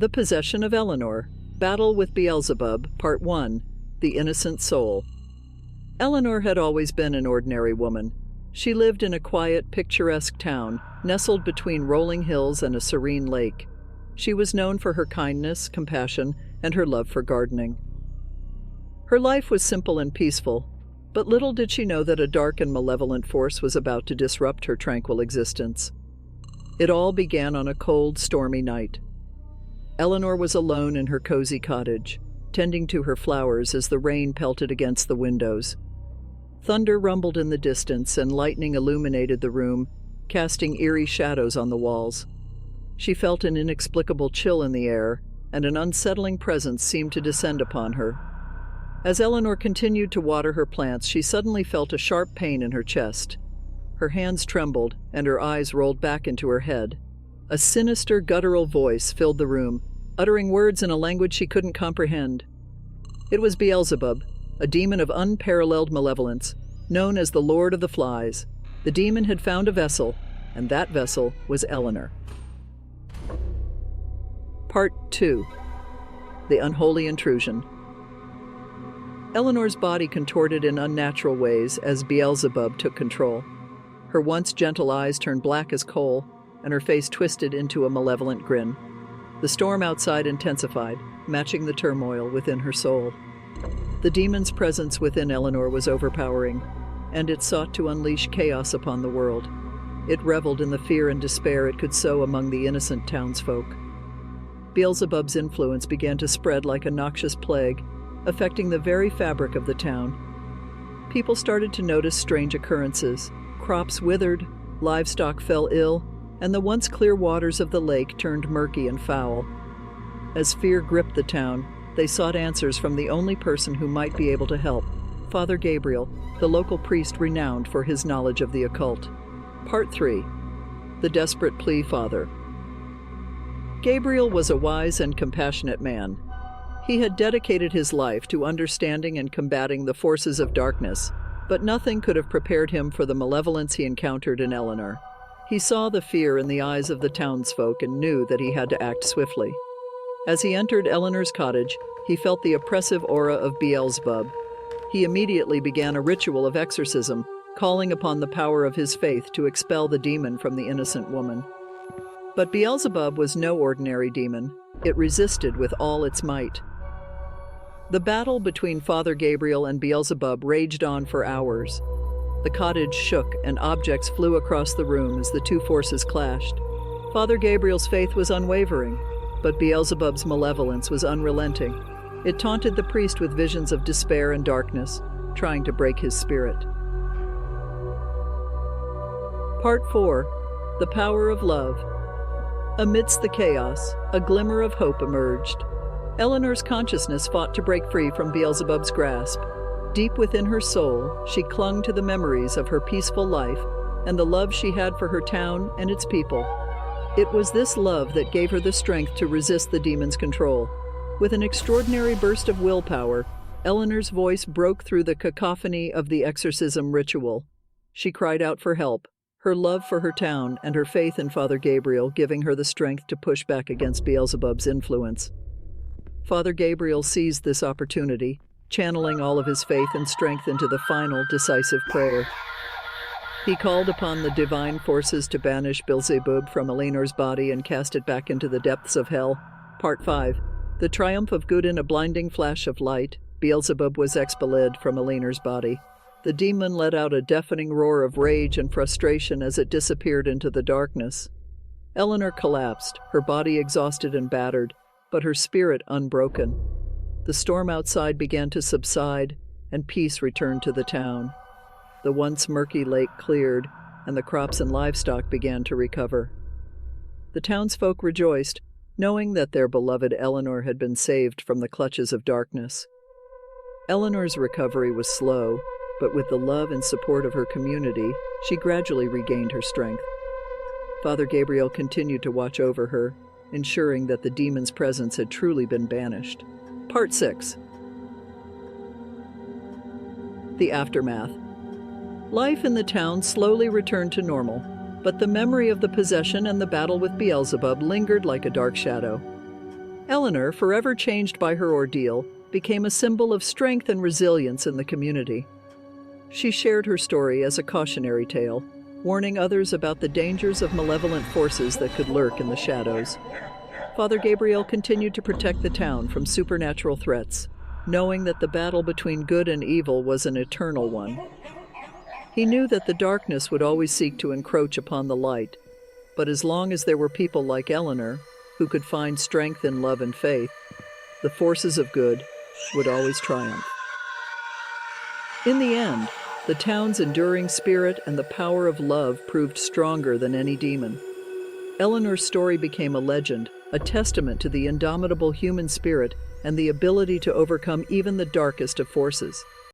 The Possession of Eleanore, Battle with Beelzebub, Part 1, The Innocent Soul. Eleanore had always been an ordinary woman. She lived in a quiet, picturesque town, nestled between rolling hills and a serene lake. She was known for her kindness, compassion, and her love for gardening. Her life was simple and peaceful, but little did she know that a dark and malevolent force was about to disrupt her tranquil existence. It all began on a cold, stormy night. Eleanore was alone in her cozy cottage, tending to her flowers as the rain pelted against the windows. Thunder rumbled in the distance and lightning illuminated the room, casting eerie shadows on the walls. She felt an inexplicable chill in the air, and an unsettling presence seemed to descend upon her. As Eleanore continued to water her plants, she suddenly felt a sharp pain in her chest. Her hands trembled, and her eyes rolled back into her head. A sinister, guttural voice filled the room, uttering words in a language she couldn't comprehend. It was Beelzebub, a demon of unparalleled malevolence, known as the Lord of the Flies. The demon had found a vessel, and that vessel was Eleanore. Part 2. The Unholy Intrusion. Eleanor's body contorted in unnatural ways as Beelzebub took control. Her once gentle eyes turned black as coal, and her face twisted into a malevolent grin. The storm outside intensified, matching the turmoil within her soul. The demon's presence within Eleanore was overpowering, and it sought to unleash chaos upon the world. It reveled in the fear and despair it could sow among the innocent townsfolk. Beelzebub's influence began to spread like a noxious plague, affecting the very fabric of the town. People started to notice strange occurrences. Crops withered, livestock fell ill, and the once clear waters of the lake turned murky and foul. As fear gripped the town, they sought answers from the only person who might be able to help, Father Gabriel, the local priest renowned for his knowledge of the occult. Part 3. The Desperate Plea Father. Gabriel was a wise and compassionate man. He had dedicated his life to understanding and combating the forces of darkness, but nothing could have prepared him for the malevolence he encountered in Eleanore. He saw the fear in the eyes of the townsfolk and knew that he had to act swiftly. As he entered Eleanor's cottage, he felt the oppressive aura of Beelzebub. He immediately began a ritual of exorcism, calling upon the power of his faith to expel the demon from the innocent woman. But Beelzebub was no ordinary demon. It resisted with all its might. The battle between Father Gabriel and Beelzebub raged on for hours. The cottage shook and objects flew across the room as the two forces clashed. Father Gabriel's faith was unwavering, but Beelzebub's malevolence was unrelenting. It taunted the priest with visions of despair and darkness, trying to break his spirit. Part 4. The Power of Love. Amidst the chaos, a glimmer of hope emerged. Eleanor's consciousness fought to break free from Beelzebub's grasp. Deep within her soul, she clung to the memories of her peaceful life and the love she had for her town and its people. It was this love that gave her the strength to resist the demon's control. With an extraordinary burst of willpower, Eleanor's voice broke through the cacophony of the exorcism ritual. She cried out for help, her love for her town and her faith in Father Gabriel giving her the strength to push back against Beelzebub's influence. Father Gabriel seized this opportunity, channeling all of his faith and strength into the final, decisive prayer. He called upon the divine forces to banish Beelzebub from Eleanor's body and cast it back into the depths of hell. Part 5. The triumph of good. In a blinding flash of light, Beelzebub was expelled from Eleanor's body. The demon let out a deafening roar of rage and frustration as it disappeared into the darkness. Eleanor collapsed, her body exhausted and battered, but her spirit unbroken. The storm outside began to subside, and peace returned to the town. The once murky lake cleared, and the crops and livestock began to recover. The townsfolk rejoiced, knowing that their beloved Eleanore had been saved from the clutches of darkness. Eleanor's recovery was slow, but with the love and support of her community, she gradually regained her strength. Father Gabriel continued to watch over her, ensuring that the demon's presence had truly been banished. Part 6. The Aftermath. Life in the town slowly returned to normal, but the memory of the possession and the battle with Beelzebub lingered like a dark shadow. Eleanor, forever changed by her ordeal, became a symbol of strength and resilience in the community. She shared her story as a cautionary tale, warning others about the dangers of malevolent forces that could lurk in the shadows. Father Gabriel continued to protect the town from supernatural threats, knowing that the battle between good and evil was an eternal one. He knew that the darkness would always seek to encroach upon the light, but as long as there were people like Eleanor, who could find strength in love and faith, the forces of good would always triumph. In the end, the town's enduring spirit and the power of love proved stronger than any demon. Eleanor's story became a legend, a testament to the indomitable human spirit and the ability to overcome even the darkest of forces.